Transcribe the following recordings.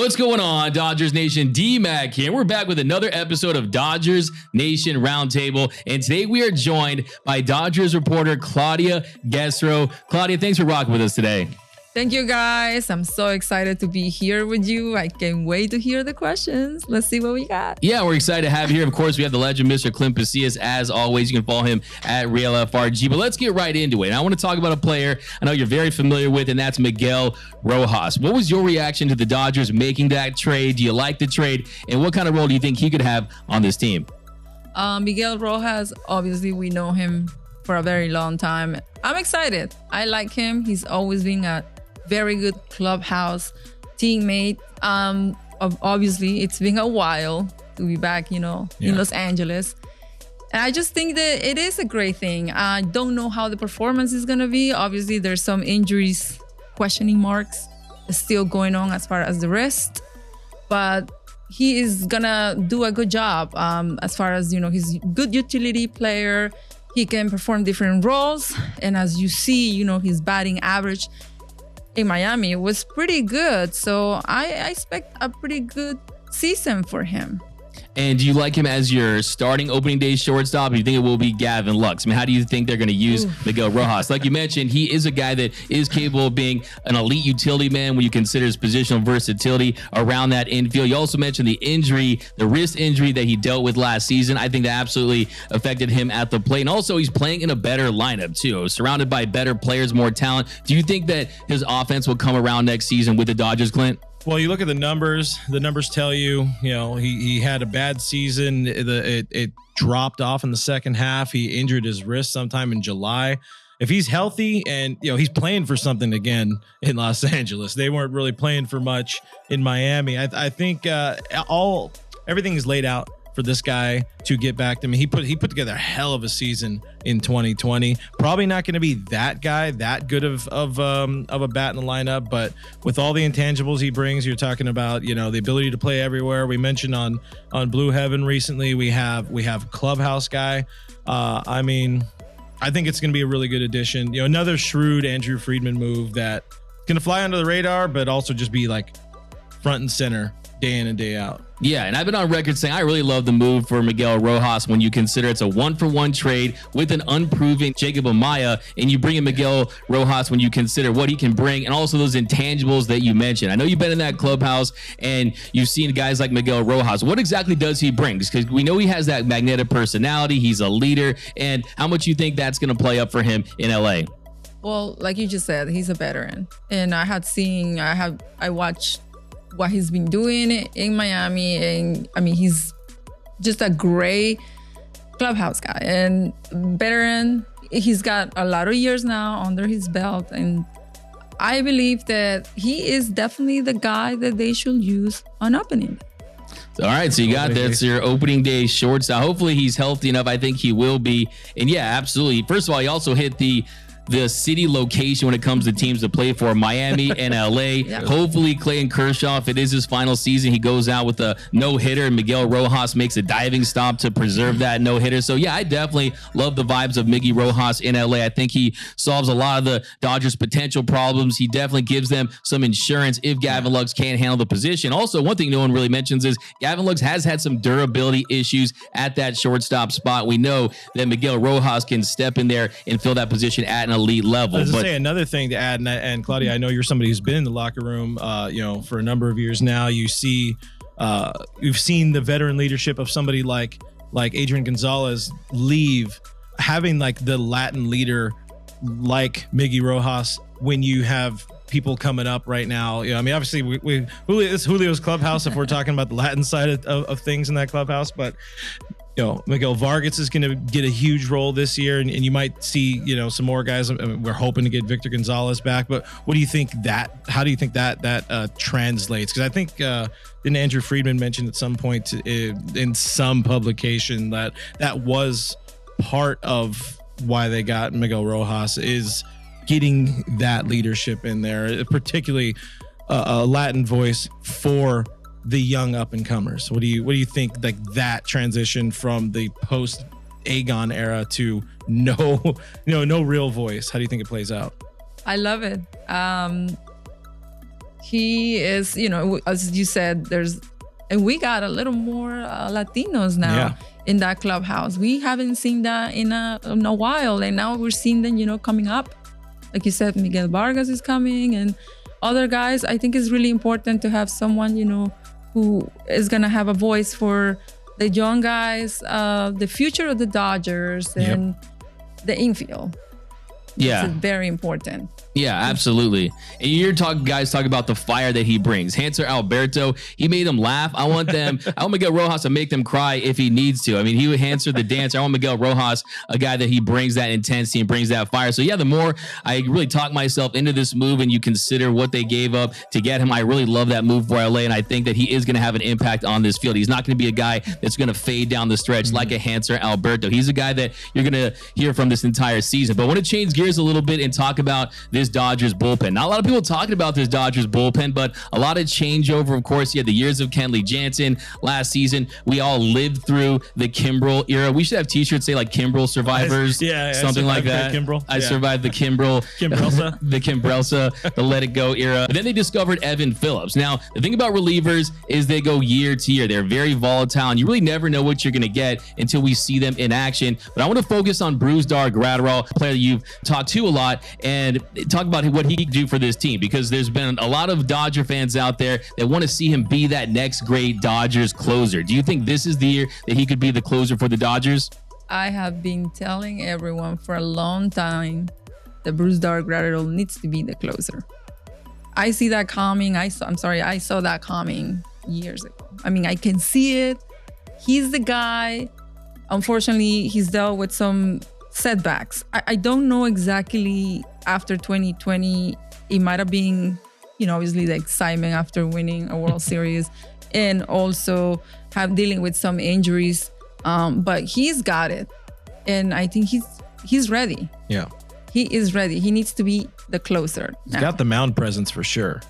What's going on, Dodgers Nation? D-Mac here. We're back with another episode of Dodgers Nation Roundtable, and today we are joined by Dodgers reporter Claudia Guesro. Claudia, thanks for rocking with us today. Thank you, guys. I'm so excited to be here with you. I can't wait to hear the questions. Let's see what we got. Yeah, we're excited to have you here. Of course, we have the legend, Mr. Clint Pasillas. As always, you can follow him at RealFRG. But let's get right into it. And I want to talk about a player I know you're very familiar with, and that's Miguel Rojas. What was your reaction to the Dodgers making that trade? Do you like the trade? And what kind of role do you think he could have on this team? Miguel Rojas, obviously, we know him for a very long time. I'm excited. I like him. He's always been a very good clubhouse teammate. Obviously, it's been a while to be back, in Los Angeles. And I just think that it is a great thing. I don't know how the performance is going to be. Obviously, there's some injuries, questioning marks still going on as far as the wrist. But he is going to do a good job as far as, he's a good utility player. He can perform different roles. And as you see, his batting average in Miami was pretty good. So I expect a pretty good season for him. And do you like him as your starting opening day shortstop? Or do you think it will be Gavin Lux? I mean, how do you think they're going to use Miguel Rojas? Like you mentioned, he is a guy that is capable of being an elite utility man when you consider his positional versatility around that infield. You also mentioned the wrist injury that he dealt with last season. I think that absolutely affected him at the plate. And also, he's playing in a better lineup, too, surrounded by better players, more talent. Do you think that his offense will come around next season with the Dodgers, Clint? Well, you look at the numbers. The numbers tell you, he had a bad season. It dropped off in the second half. He injured his wrist sometime in July. If he's healthy and, he's playing for something again in Los Angeles, they weren't really playing for much in Miami. I think everything is laid out for this guy to get back to me. He put together a hell of a season in 2020. Probably not going to be that guy, that good of a bat in the lineup, but with all the intangibles he brings, you're talking about, the ability to play everywhere. We mentioned on Blue Heaven recently, we have clubhouse guy. I think it's going to be a really good addition. Another shrewd Andrew Friedman move that's going to fly under the radar, but also just be like front and center day in and day out. Yeah, and I've been on record saying I really love the move for Miguel Rojas when you consider it's a 1-for-1 trade with an unproven Jacob Amaya, and you bring in Miguel Rojas when you consider what he can bring and also those intangibles that you mentioned. I know you've been in that clubhouse and you've seen guys like Miguel Rojas. What exactly does he bring? Because we know he has that magnetic personality. He's a leader. And how much you think that's going to play up for him in LA? Well, like you just said, he's a veteran. And I watched what he's been doing in Miami. And he's just a great clubhouse guy and veteran. He's got a lot of years now under his belt. And I believe that he is definitely the guy that they should use on opening day. All right, so you got that's your opening day shortstop. Hopefully he's healthy enough. I think he will be. And yeah, absolutely. First of all, he also hit the city location when it comes to teams to play for, Miami and LA. Yeah. Hopefully Clayton Kershaw, if it is his final season, he goes out with a no-hitter and Miguel Rojas makes a diving stop to preserve that no-hitter. So yeah, I definitely love the vibes of Miggy Rojas in LA. I think he solves a lot of the Dodgers' potential problems. He definitely gives them some insurance if Gavin Lux can't handle the position. Also, one thing no one really mentions is Gavin Lux has had some durability issues at that shortstop spot. We know that Miguel Rojas can step in there and fill that position at an elite level. Let's say another thing to add, and Claudia, I know you're somebody who's been in the locker room, for a number of years now. You've seen the veteran leadership of somebody like Adrian Gonzalez leave, having like the Latin leader like Miggy Rojas when you have people coming up right now. Obviously it's Julio's clubhouse if we're talking about the Latin side of things in that clubhouse, but Miguel Vargas is going to get a huge role this year, and you might see, some more guys. We're hoping to get Victor Gonzalez back, but how do you think that translates? Because I think didn't Andrew Friedman mention at some point in some publication that was part of why they got Miguel Rojas, is getting that leadership in there, particularly a Latin voice for the young up and comers. What do you think, like that transition from the post Aegon era to no real voice? How do you think it plays out? I love it. He is, as you said, and we got a little more Latinos now in that clubhouse. We haven't seen that in a while, and now we're seeing them, coming up. Like you said, Miguel Vargas is coming, and other guys. I think it's really important to have someone, who is gonna have a voice for the young guys, the future of the Dodgers, and the infield. Yeah, it's very important. Yeah, absolutely. And you're guys talk about the fire that he brings. Hanser Alberto, he made them laugh. I want Miguel Rojas to make them cry if he needs to. I mean, he would Hanser the dancer. I want Miguel Rojas, a guy that he brings that intensity and brings that fire. So yeah, the more I really talk myself into this move and you consider what they gave up to get him, I really love that move for LA. And I think that he is going to have an impact on this field. He's not going to be a guy that's going to fade down the stretch like a Hanser Alberto. He's a guy that you're going to hear from this entire season. But I want to change gears a little bit and talk about this Dodgers bullpen. Not a lot of people talking about this Dodgers bullpen, but a lot of changeover. Of course, you had the years of Kenley Jansen last season. We all lived through the Kimbrel era. We should have t-shirts say like Kimbrel survivors, something like that. I survived the Kimbrel, the Kimbrelsa, the Let It Go era. But then they discovered Evan Phillips. Now, the thing about relievers is they go year to year. They're very volatile, and you really never know what you're going to get until we see them in action. But I want to focus on Brusdar Graterol, a player that you've talked to a lot, and talk about what he can do for this team, because there's been a lot of Dodger fans out there that want to see him be that next great Dodgers closer. Do you think this is the year that he could be the closer for the Dodgers? I have been telling everyone for a long time that Brusdar Graterol needs to be the closer. I see that coming. I saw that coming years ago. I mean, I can see it. He's the guy. Unfortunately, he's dealt with some setbacks. I don't know exactly after 2020. It might have been, obviously the excitement after winning a World Series, and also dealing with some injuries. But he's got it, and I think he's ready. Yeah, he is ready. He needs to be the closer. He's got the mound presence for sure.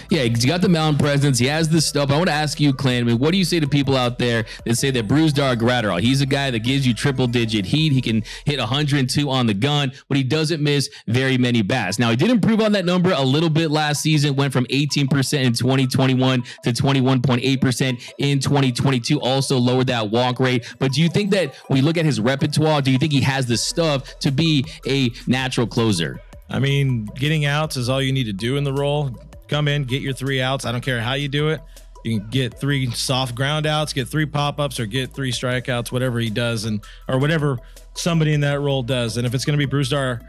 Yeah, he's got the mound presence. He has the stuff. I want to ask you, Clint, what do you say to people out there that say that Brusdar Graterol, he's a guy that gives you triple-digit heat. He can hit 102 on the gun, but he doesn't miss very many bats. Now, he did improve on that number a little bit last season, went from 18% in 2021 to 21.8% in 2022, also lowered that walk rate. But do you think that when you look at his repertoire, do you think he has the stuff to be a natural closer? I mean, getting outs is all you need to do in the role. Come in, get your 3 outs. I don't care how you do it. You can get 3 soft ground outs, get 3 pop-ups, or get 3 strikeouts, whatever he does, or whatever somebody in that role does. And if it's going to be Brusdar,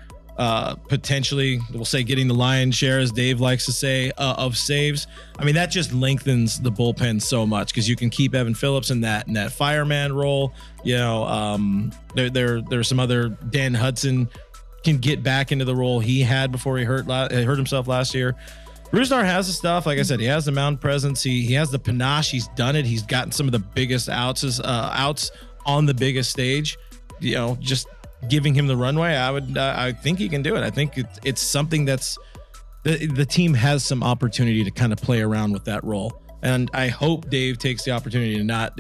potentially, we'll say getting the lion's share, as Dave likes to say, of saves. I mean, that just lengthens the bullpen so much, because you can keep Evan Phillips in that fireman role. There's some other Dan Hudson can get back into the role he had before he hurt himself last year. Brusdar has the stuff. Like I said, he has the mound presence. He has the panache. He's done it. He's gotten some of the biggest outs on the biggest stage. Just giving him the runway, I think he can do it. I think it's something that's the team has some opportunity to kind of play around with that role. And I hope Dave takes the opportunity to not,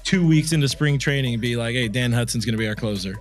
2 weeks into spring training and be like, hey, Dan Hudson's going to be our closer.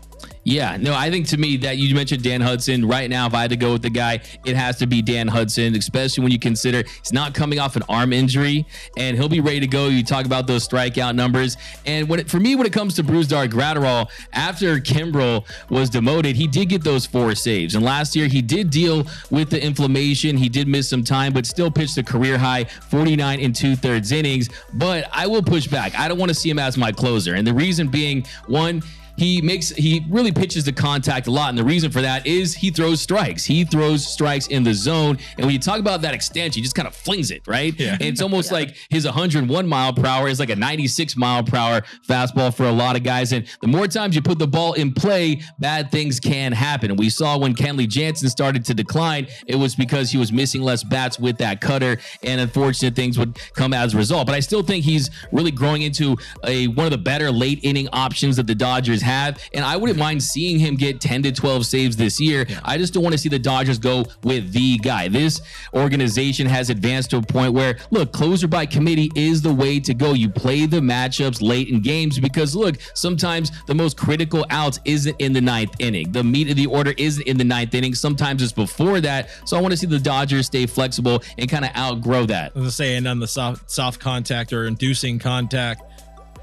Yeah, no, I think to me that you mentioned Dan Hudson. Right now, if I had to go with the guy, it has to be Dan Hudson, especially when you consider he's not coming off an arm injury and he'll be ready to go. You talk about those strikeout numbers. And when it comes to Brusdar Graterol, after Kimbrel was demoted, he did get those 4 saves. And last year, he did deal with the inflammation. He did miss some time, but still pitched a career high 49 2/3 innings. But I will push back. I don't want to see him as my closer. And the reason being, one, he really pitches to contact a lot, and the reason for that is he throws strikes. He throws strikes in the zone, and when you talk about that extension, he just kind of flings it, right? Yeah. And it's almost like his 101 mile per hour is like a 96 mile per hour fastball for a lot of guys, and the more times you put the ball in play, bad things can happen. And we saw when Kenley Jansen started to decline, it was because he was missing less bats with that cutter, and unfortunate things would come as a result. But I still think he's really growing into one of the better late inning options that the Dodgers have. And I wouldn't mind seeing him get 10 to 12 saves this year. Yeah. I just don't want to see the Dodgers go with the guy. This organization has advanced to a point where, look, closer by committee is the way to go. You play the matchups late in games because, look, sometimes the most critical outs isn't in the ninth inning. The meat of the order isn't in the ninth inning. Sometimes it's before that. So I want to see the Dodgers stay flexible and kind of outgrow that. I was saying on the soft contact or inducing contact,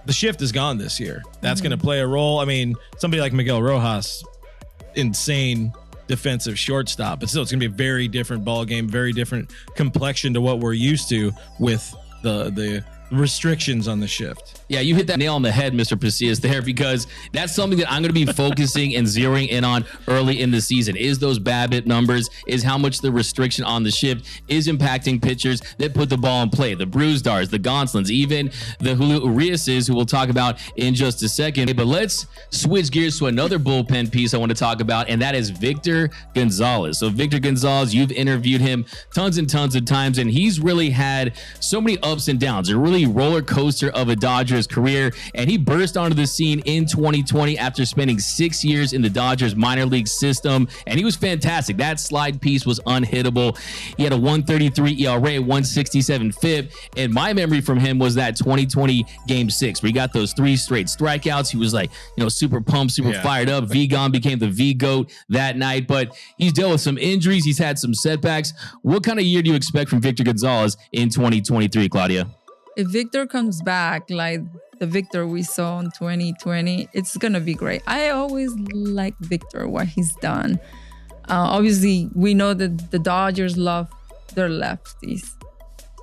the shift is gone this year. That's going to play a role. I mean, somebody like Miguel Rojas, insane defensive shortstop, but still it's going to be a very different ball game, very different complexion to what we're used to with the restrictions on the shift. Yeah, you hit that nail on the head, Mr. Pasillas, there, because that's something that I'm going to be focusing and zeroing in on early in the season. Is those BABIP numbers, is how much the restriction on the shift is impacting pitchers that put the ball in play. The Bruzdars, the Gonzalez, even the Julio Urias, who we'll talk about in just a second. But let's switch gears to another bullpen piece I want to talk about, and that is Victor Gonzalez. So Victor Gonzalez, you've interviewed him tons and tons of times, and he's really had so many ups and downs. A really roller coaster of a Dodgers career, and he burst onto the scene in 2020 after spending 6 years in the Dodgers minor league system, and he was fantastic. That slide piece was unhittable. He had a 1.33 ERA, 1.67 FIP, and my memory from him was that 2020 Game 6 where he got those 3 straight strikeouts. He was like, super pumped, super fired up. V-Gon became the V-Goat that night, but he's dealt with some injuries. He's had some setbacks. What kind of year do you expect from Victor Gonzalez in 2023, Claudia? If Victor comes back like the Victor we saw in 2020, it's going to be great. I always like Victor, what he's done. Obviously, we know that the Dodgers love their lefties.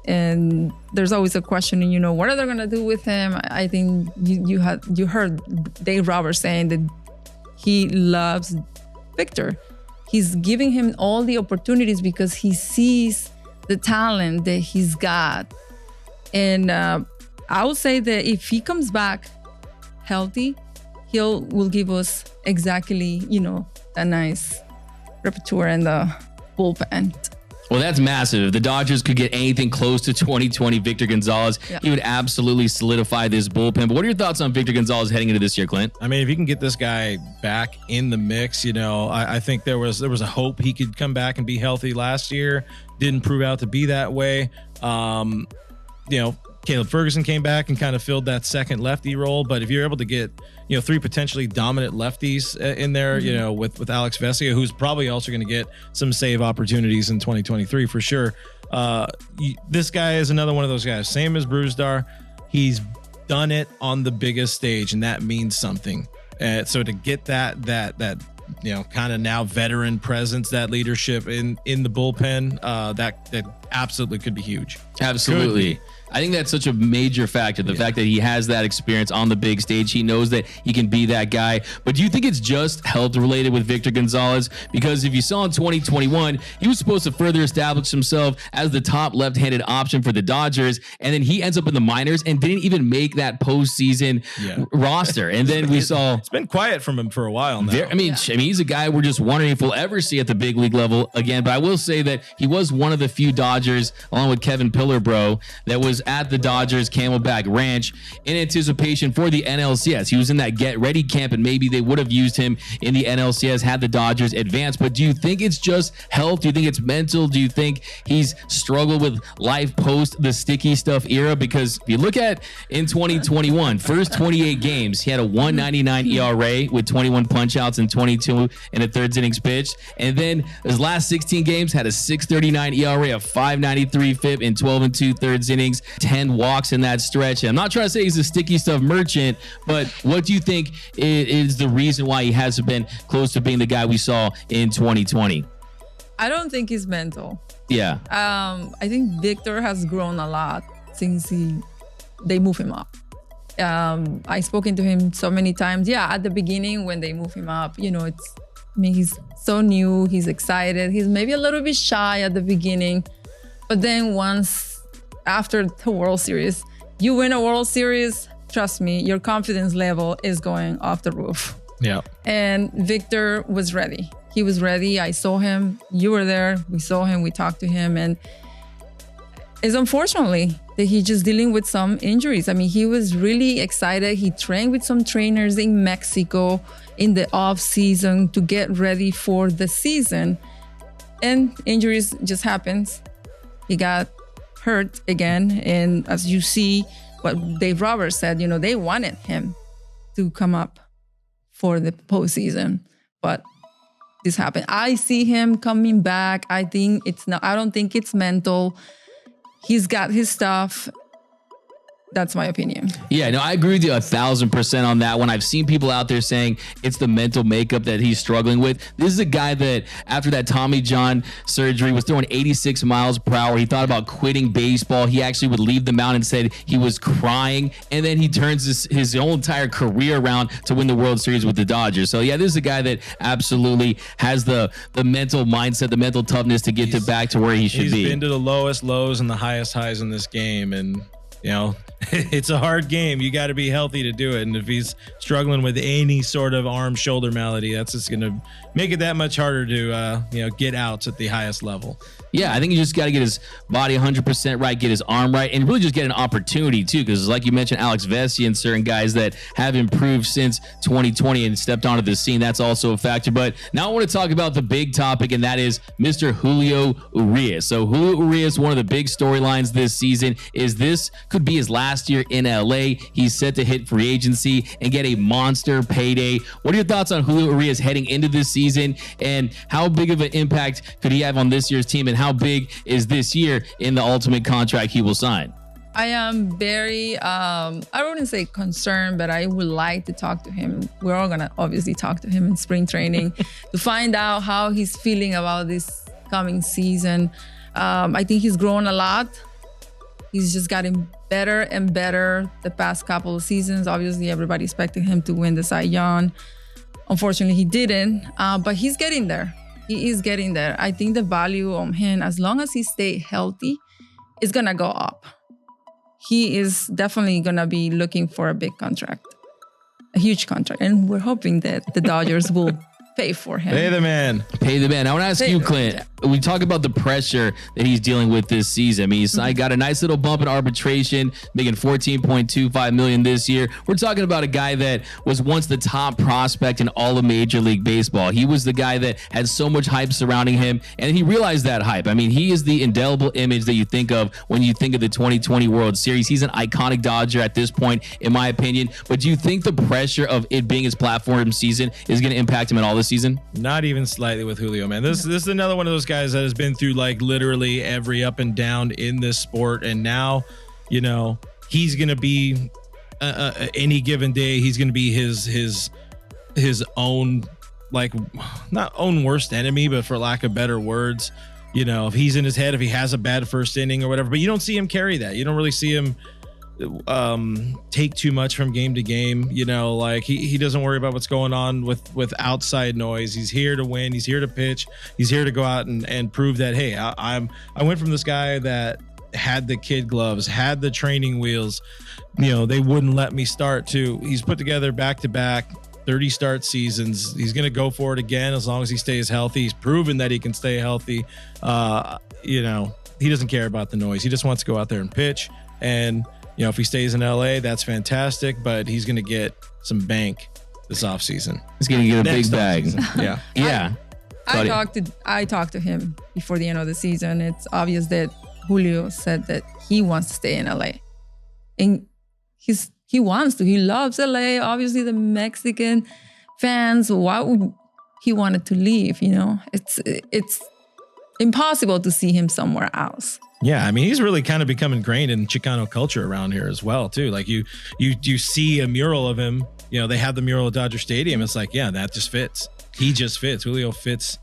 And there's always a question, what are they going to do with him? I think you heard Dave Roberts saying that he loves Victor. He's giving him all the opportunities because he sees the talent that he's got. And I would say that if he comes back healthy, will give us exactly, a nice repertoire in the bullpen. Well, that's massive. If the Dodgers could get anything close to 2020 Victor Gonzalez, he would absolutely solidify this bullpen. But what are your thoughts on Victor Gonzalez heading into this year, Clint? I mean, if you can get this guy back in the mix, I think there was a hope he could come back and be healthy last year. Didn't prove out to be that way. Caleb Ferguson came back and kind of filled that second lefty role. But if you're able to get, 3 potentially dominant lefties in there, with Alex Vesia, who's probably also going to get some save opportunities in 2023 for sure. This guy is another one of those guys, same as Bruzdar. He's done it on the biggest stage, and that means something. So to get that kind of now veteran presence, that leadership in the bullpen, that absolutely could be huge. Absolutely. I think that's such a major factor, the fact that he has that experience on the big stage. He knows that he can be that guy. But do you think it's just health related with Victor Gonzalez? Because if you saw in 2021, he was supposed to further establish himself as the top left-handed option for the Dodgers, and then he ends up in the minors and didn't even make that postseason roster. And then we saw... It's been quiet from him for a while now. I mean, he's a guy we're just wondering if we'll ever see at the big league level again. But I will say that he was one of the few Dodgers, along with Kevin Pillerbro, that was at the Dodgers Camelback Ranch in anticipation for the NLCS. He was in that get ready camp, and maybe they would have used him in the NLCS had the Dodgers advanced. But do you think it's just health? Do you think it's mental? Do you think he's struggled with life post the sticky stuff era? Because if you look at in 2021, first 28 games, he had a 1.99 ERA with 21 punch outs and 22 in the third innings pitched. And then his last 16 games had a 6.39 ERA, a 5.93 FIP in 12 and 2/3 innings, 10 walks in that stretch. And I'm not trying to say he's a sticky stuff merchant, but what do you think is the reason why he hasn't been close to being the guy we saw in 2020? I don't think he's mental. Yeah. I think Victor has grown a lot since they move him up. I've spoken to him so many times. Yeah, at the beginning when they move him up, he's so new, he's excited, he's maybe a little bit shy at the beginning, but then after the World Series, you win a World Series, trust me, your confidence level is going off the roof. Yeah. And Victor was ready. He was ready. I saw him. You were there. We saw him. We talked to him. And it's unfortunately, that he's just dealing with some injuries. I mean, he was really excited. He trained with some trainers in Mexico in the off season to get ready for the season. And injuries just happens. He got hurt again. And as you see, what Dave Roberts said, they wanted him to come up for the postseason. But this happened. I see him coming back. I don't think it's mental. He's got his stuff. That's my opinion. Yeah, no, I agree with you 1,000% on that one. I've seen people out there saying it's the mental makeup that he's struggling with. This is a guy that after that Tommy John surgery was throwing 86 miles per hour. He thought about quitting baseball. He actually would leave the mound and said he was crying. And then he turns his whole entire career around to win the World Series with the Dodgers. So yeah, this is a guy that absolutely has the mental mindset, the mental toughness to get back to where he should be. He's been to the lowest lows and the highest highs in this game. And it's a hard game. You got to be healthy to do it. And if he's struggling with any sort of arm shoulder malady, that's just going to make it that much harder to, get outs at the highest level. Yeah, I think you just got to get his body 100% right, get his arm right, and really just get an opportunity too. Because like you mentioned, Alex Vesey and certain guys that have improved since 2020 and stepped onto the scene, that's also a factor. But now I want to talk about the big topic, and that is Mr. Julio Urías. So Julio Urías, one of the big storylines this season is this could be his last year in LA. He's set to hit free agency and get a monster payday. What are your thoughts on Julio Urías heading into this season, and how big of an impact could he have on this year's team, and how big is this year in the ultimate contract he will sign? I am very, I wouldn't say concerned, but I would like to talk to him. We're all going to obviously talk to him in spring training to find out how he's feeling about this coming season. I think he's grown a lot. He's just gotten better and better the past couple of seasons. Obviously, everybody expected him to win the Cy Young. Unfortunately, he didn't, but he's getting there. He is getting there. I think the value on him, as long as he stays healthy, is going to go up. He is definitely going to be looking for a big contract, a huge contract. And we're hoping that the Dodgers will pay for him. Pay the man. Pay the man. I want to ask you, Clint, we talk about the pressure that he's dealing with this season. I mean, he's got a nice little bump in arbitration, making $14.25 million this year. We're talking about a guy that was once the top prospect in all of Major League Baseball. He was the guy that had so much hype surrounding him, and he realized that hype. I mean, he is the indelible image that you think of when you think of the 2020 World Series. He's an iconic Dodger at this point, in my opinion. But do you think the pressure of it being his platform season is going to impact him at all this season? Not even slightly with Julio, man. This is another one of those guys that has been through like literally every up and down in this sport, and now he's gonna be any given day he's gonna be his own, like, not own worst enemy, but for lack of better words, if he's in his head, if he has a bad first inning or whatever. But you don't see him carry that. You don't really see him take too much from game to game. Like he doesn't worry about what's going on with outside noise. He's here to win. He's here to pitch. He's here to go out and prove that, hey, I went from this guy that had the kid gloves, had the training wheels, they wouldn't let me start, to he's put together back-to-back 30 start seasons. He's going to go for it again as long as he stays healthy. He's proven that he can stay healthy. He doesn't care about the noise. He just wants to go out there and pitch. And if he stays in LA, that's fantastic, but he's going to get some bank this offseason. He's going to get a big bag. Yeah. Yeah. I talked to him before the end of the season. It's obvious that Julio said that he wants to stay in LA. And he wants to. He loves LA. Obviously, the Mexican fans, why would he wanted to leave? It's impossible to see him somewhere else. Yeah, I mean, he's really kind of become ingrained in Chicano culture around here as well, too. Like you see a mural of him. They have the mural at Dodger Stadium. It's like, yeah, that just fits. He just fits. Julio fits.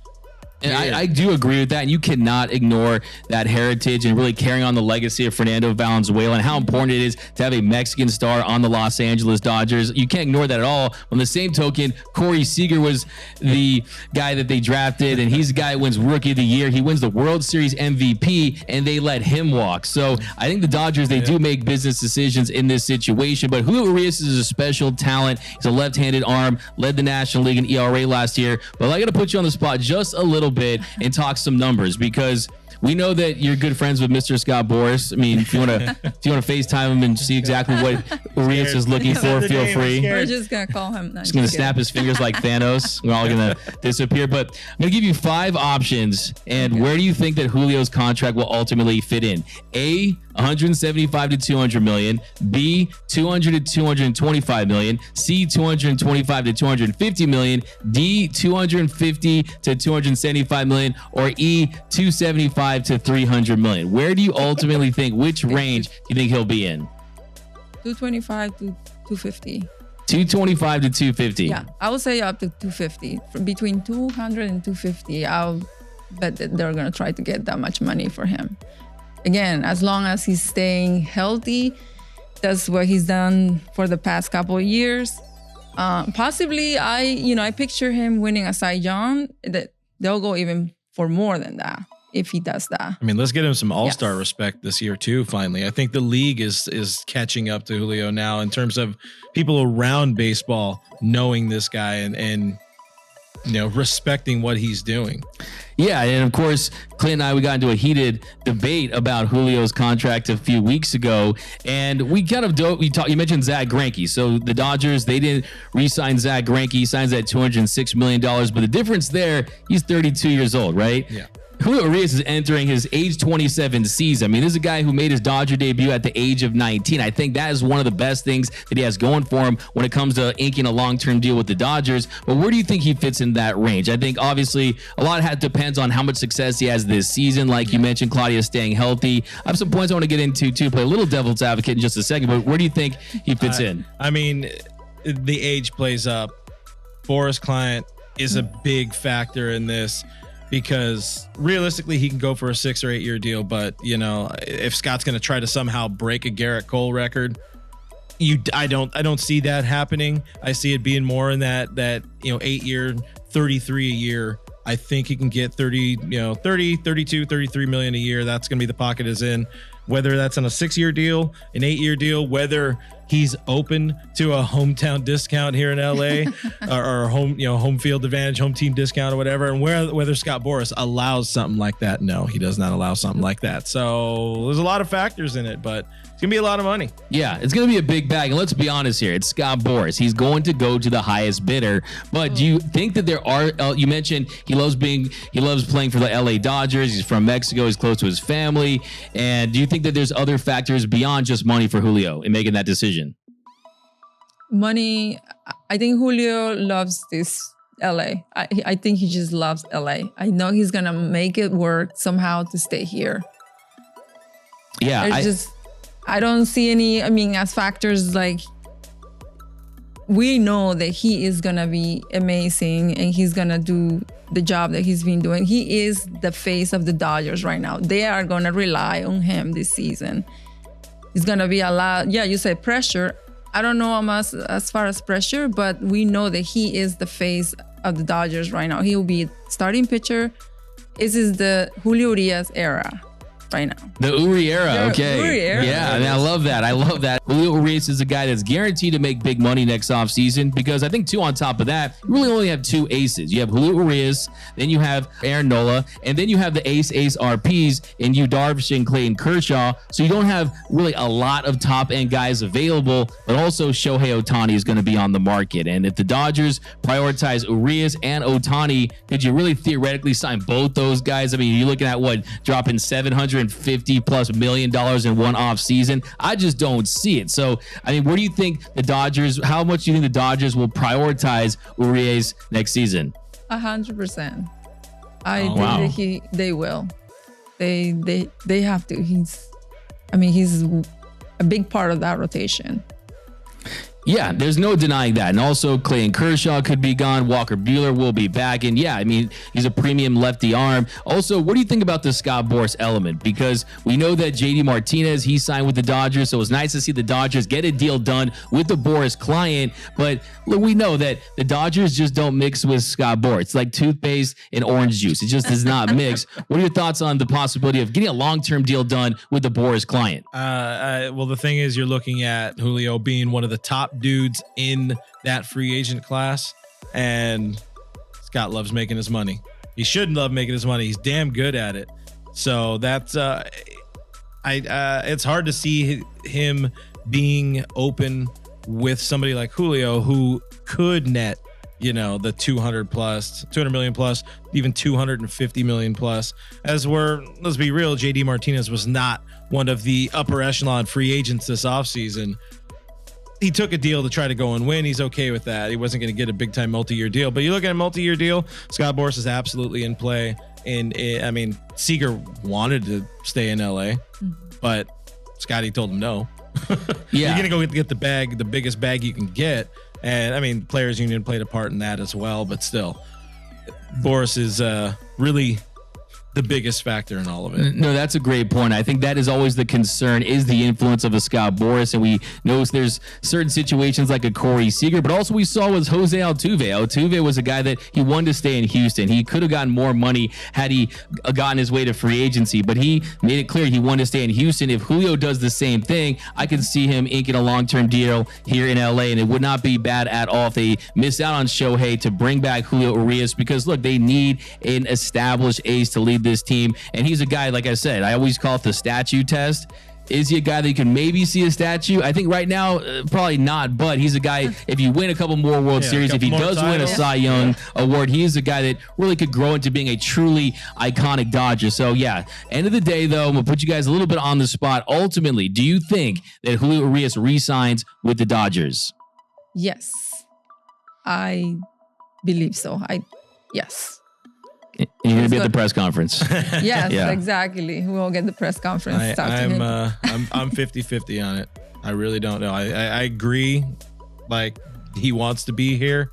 And I do agree with that. And you cannot ignore that heritage and really carrying on the legacy of Fernando Valenzuela and how important it is to have a Mexican star on the Los Angeles Dodgers. You can't ignore that at all. On the same token, Corey Seager was the guy that they drafted, and he's the guy who wins Rookie of the Year. He wins the World Series MVP, and they let him walk. So I think the Dodgers, they do make business decisions in this situation. But Julio Urias is a special talent. He's a left-handed arm, led the National League in ERA last year. But I got to put you on the spot just a little bit and talk some numbers, because we know that you're good friends with Mr. Scott Boras. I mean, if you want to FaceTime him and see exactly what Urias is looking for, feel free. We're just going to call him. Just going to snap his fingers like Thanos. We're all going to disappear. But I'm going to give you 5 options. And where do you think that Julio's contract will ultimately fit in? A, 175 to 200 million. B, 200 to 225 million. C, 225 to 250 million. D, 250 to 275 million. Or E, 275 to 300 million. Where do you ultimately think, which range do you think he'll be in? 225 to 250. 225 to 250. Yeah, I would say up to 250. Between 200 and 250, I'll bet that they're going to try to get that much money for him. Again, as long as he's staying healthy, that's what he's done for the past couple of years. Possibly, I picture him winning a Cy Young. That they'll go even for more than that if he does that. I mean, let's get him some all-star respect this year too, finally. I think the league is catching up to Julio now in terms of people around baseball knowing this guy and respecting what he's doing. Yeah, and of course, Clint and I, we got into a heated debate about Julio's contract a few weeks ago, and we kind of you mentioned Zach Greinke. So the Dodgers, they didn't re-sign Zach Greinke. He signs at $206 million, but the difference there, he's 32 years old, right? Yeah. Julio Urias is entering his age 27 season. I mean, this is a guy who made his Dodger debut at the age of 19. I think that is one of the best things that he has going for him when it comes to inking a long-term deal with the Dodgers. But where do you think he fits in that range? I think obviously a lot depends on how much success he has this season. Like you mentioned, Claudia staying healthy. I have some points I want to get into too, play a little devil's advocate in just a second, but where do you think he fits in? I mean, the age plays up. Boras Client is a big factor in this, because realistically he can go for a 6 or 8 year deal, but if Scott's going to try to somehow break a Garrett Cole record, I don't see that happening. I see it being more in that 8 year, 33 a year. I think he can get 30, 32, 33 million a year. That's going to be the pocket is in, whether that's on a 6 year deal, an 8 year deal, whether he's open to a hometown discount here in LA or home field advantage, home team discount or whatever. And whether Scott Boras allows something like that. No, he does not allow something like that. So there's a lot of factors in it, but it's going to be a lot of money. Yeah, it's going to be a big bag. And let's be honest here. It's Scott Boras. He's going to go to the highest bidder. But do you think that there are, you mentioned he loves playing for the LA Dodgers. He's from Mexico. He's close to his family. And do you think that there's other factors beyond just money for Julio in making that decision? Money. I think Julio loves this LA. I think he just loves LA. I know he's going to make it work somehow to stay here. Yeah. I don't see any, as factors, like, we know that he is going to be amazing and he's going to do the job that he's been doing. He is the face of the Dodgers right now. They are going to rely on him this season. It's going to be a lot. Yeah, you said pressure. I don't know as far as pressure, but we know that he is the face of the Dodgers right now. He will be starting pitcher. This is the Julio Urias era right now. The Uri era, okay. Uri era. Yeah, I mean, I love that. Julio Urias is a guy that's guaranteed to make big money next offseason, because I think, too, on top of that, you really only have 2 aces. You have Julio Urias, then you have Aaron Nola, and then you have the ace RPs in Yu Darvish and Clayton Kershaw. So you don't have really a lot of top-end guys available, but also Shohei Ohtani is going to be on the market. And if the Dodgers prioritize Urias and Ohtani, could you really theoretically sign both those guys? I mean, you're looking at dropping $750+ million in one off season. I just don't see it. So, I mean, where do you think how much do you think the Dodgers will prioritize Urias next season? 100%. I think that they will. They have to. He's a big part of that rotation. Yeah, there's no denying that. And also, Clayton Kershaw could be gone. Walker Buehler will be back. And yeah, I mean, he's a premium lefty arm. Also, what do you think about the Scott Boras element? Because we know that JD Martinez, he signed with the Dodgers. So it was nice to see the Dodgers get a deal done with the Boras client. But look, we know that the Dodgers just don't mix with Scott Boras. It's like toothpaste and orange juice. It just does not mix. What are your thoughts on the possibility of getting a long-term deal done with the Boras client? Well, the thing is, you're looking at Julio being one of the top dudes in that free agent class, and Scott loves making his money. He should love making his money. He's damn good at it. So that's it's hard to see him being open with somebody like Julio, who could net, the 200 million plus, even 250 million plus. Let's be real, JD Martinez was not one of the upper echelon free agents this offseason. He took a deal to try to go and win. He's okay with that. He wasn't going to get a big time multi-year deal, but you look at a multi-year deal, Scott Boras is absolutely in play. And Seager wanted to stay in LA, but Scotty told him no. Yeah. You're going to go get the biggest bag you can get. And players union played a part in that as well, but still Boras is really the biggest factor in all of it. No, that's a great point. I think that is always the concern, is the influence of a Scott Boras. And we know there's certain situations like a Corey Seager, but also we saw was Jose Altuve. Altuve was a guy that he wanted to stay in Houston. He could have gotten more money had he gotten his way to free agency, but he made it clear he wanted to stay in Houston. If Julio does the same thing, I can see him inking a long-term deal here in LA, and it would not be bad at all if they miss out on Shohei to bring back Julio Urias, because look, they need an established ace to lead this team. And he's a guy, like I said, I always call it the statue test. Is he a guy that you can maybe see a statue? I think right now, probably not, but he's a guy, if you win a couple more World Series, if he does win a Cy Young award, he is a guy that really could grow into being a truly iconic Dodger. So yeah, end of the day though, I'm gonna put you guys a little bit on the spot. Ultimately, do you think that Julio Urias re-signs with the Dodgers? Yes, I believe so. Yes. And you're going to be at the press conference. Yes, exactly. We will get the press conference. I'm 50-50 on it. I really don't know. I agree. Like, he wants to be here,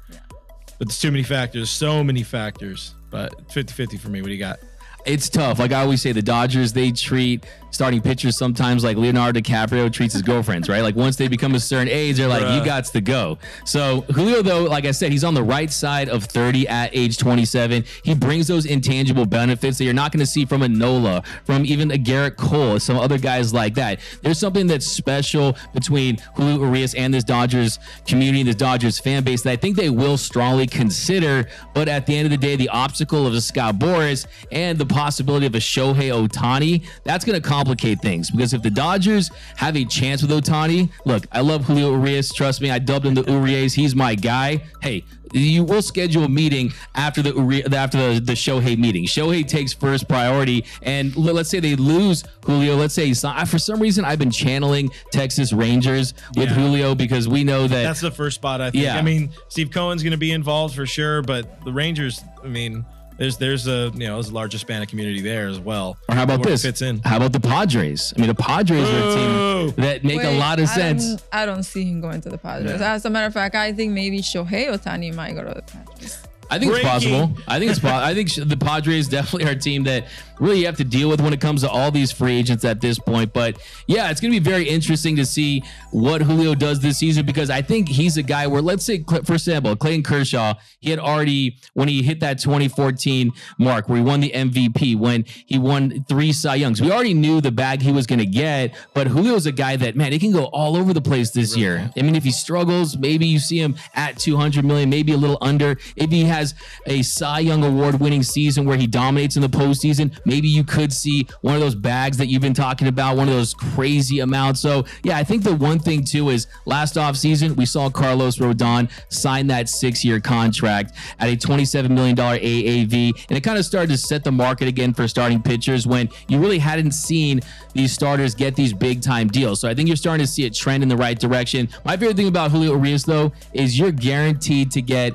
but there's too many factors, so many factors. But 50-50 for me. What do you got? It's tough. Like I always say, the Dodgers, they treat starting pitchers sometimes like Leonardo DiCaprio treats his girlfriends, right? Like once they become a certain age, they're like, you got to go. So Julio, though, like I said, he's on the right side of 30 at age 27. He brings those intangible benefits that you're not going to see from a Nola, from even a Garrett Cole, some other guys like that. There's something that's special between Julio Urias and this Dodgers community, this Dodgers fan base, that I think they will strongly consider. But at the end of the day, the obstacle of a Scott Boras and the possibility of a Shohei Ohtani, that's going to complicate things, because if the Dodgers have a chance with Ohtani, look, I love Julio Urias. Trust me, I dubbed him the Urias. He's my guy. Hey, you will schedule a meeting after the Shohei meeting. Shohei takes first priority, and let's say they lose Julio. Let's say for some reason I've been channeling Texas Rangers with Julio, because we know that's the first spot. I think. I mean, Steve Cohen's going to be involved for sure, but the Rangers, I mean, there's a there's a large Hispanic community there as well. Or how about this? Fits in. How about the Padres? I mean, the Padres are a team that make a lot of sense. I don't see him going to the Padres. Yeah. As a matter of fact, I think maybe Shohei Ohtani might go to the Padres. I think it's possible. I think the Padres definitely are a team that really you have to deal with when it comes to all these free agents at this point. But yeah, it's going to be very interesting to see what Julio does this season, because I think he's a guy where, let's say, for example, Clayton Kershaw, he had already, when he hit that 2014 mark where he won the MVP, when he won 3 Cy Youngs, we already knew the bag he was going to get. But Julio's a guy that, man, he can go all over the place this year. I mean, if he struggles, maybe you see him at 200 million, maybe a little under. If he has a Cy Young award winning season where he dominates in the postseason, maybe you could see one of those bags that you've been talking about, one of those crazy amounts. So yeah, I think the one thing too is last offseason, we saw Carlos Rodon sign that 6-year contract at a $27 million AAV. And it kind of started to set the market again for starting pitchers when you really hadn't seen these starters get these big time deals. So I think you're starting to see it trend in the right direction. My favorite thing about Julio Urias though, is you're guaranteed to get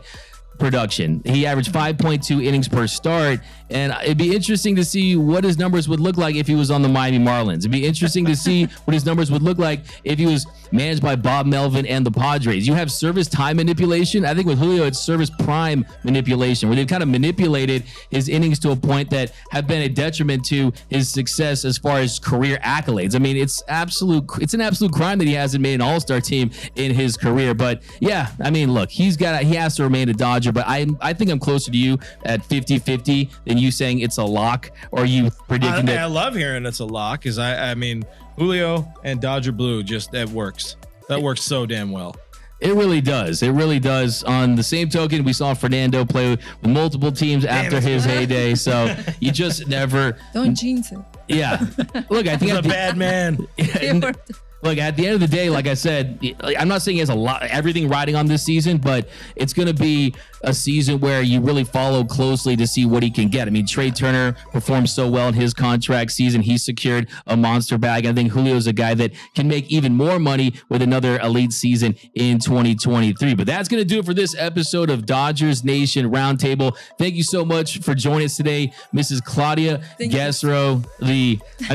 production. He averaged 5.2 innings per start, and it'd be interesting to see what his numbers would look like if he was on the Miami Marlins. It'd be interesting to see what his numbers would look like if he was managed by Bob Melvin and the Padres. You have service time manipulation. I think with Julio, it's service prime manipulation, where they've kind of manipulated his innings to a point that have been a detriment to his success as far as career accolades. I mean, it's an absolute crime that he hasn't made an all-star team in his career. But yeah, I mean, look, he has to remain a Dodger. But I think I'm closer to you at 50-50 than you saying it's a lock, or you predicting that. I love hearing it's a lock, because I mean, Julio and Dodger Blue, just that works so damn well. It really does. It really does. On the same token, we saw Fernando play with multiple teams after his heyday. So you just never. Don't jinx it. Yeah. Look, I think He's a bad man. Look, at the end of the day, like I said, I'm not saying he has everything riding on this season, but it's going to be a season where you really follow closely to see what he can get. I mean, Trey Turner performed so well in his contract season. He secured a monster bag. I think Julio's a guy that can make even more money with another elite season in 2023. But that's going to do it for this episode of Dodgers Nation Roundtable. Thank you so much for joining us today, Mrs. Claudia Guesro.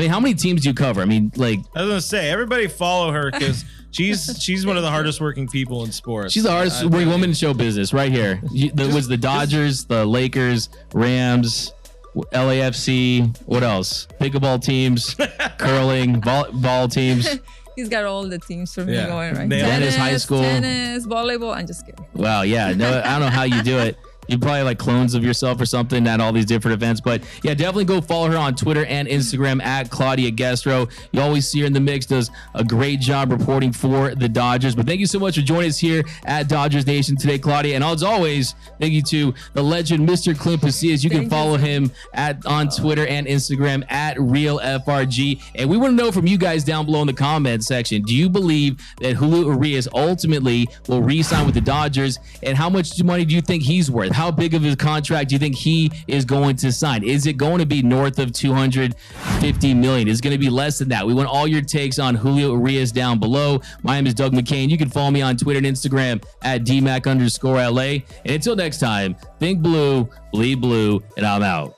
How many teams do you cover? I mean, like, I was going to say, everybody follow her because she's one of the hardest working people in sports. She's the hardest working woman in show business right here. There was the Dodgers, the Lakers, Rams, LAFC. What else? Pickleball teams, curling, ball teams. He's got all the teams for me going right. Tennis, high school, tennis, volleyball. I'm just kidding. Wow, yeah, no, I don't know how you do it. You probably like clones of yourself or something at all these different events. But yeah, definitely go follow her on Twitter and Instagram at Claudia Guesro. You always see her in the mix, does a great job reporting for the Dodgers. But thank you so much for joining us here at Dodgers Nation today, Claudia. And as always, thank you to the legend, Mr. Clint Pasillas. You can follow him on Twitter and Instagram at RealFRG. And we want to know from you guys down below in the comment section, do you believe that Julio Urias ultimately will re-sign with the Dodgers? And how much money do you think he's worth? How big of a contract do you think he is going to sign? Is it going to be north of $250 million? Is it going to be less than that? We want all your takes on Julio Urias down below. My name is Doug McCain. You can follow me on Twitter and Instagram at DMAC_LA. And until next time, think blue, bleed blue, and I'm out.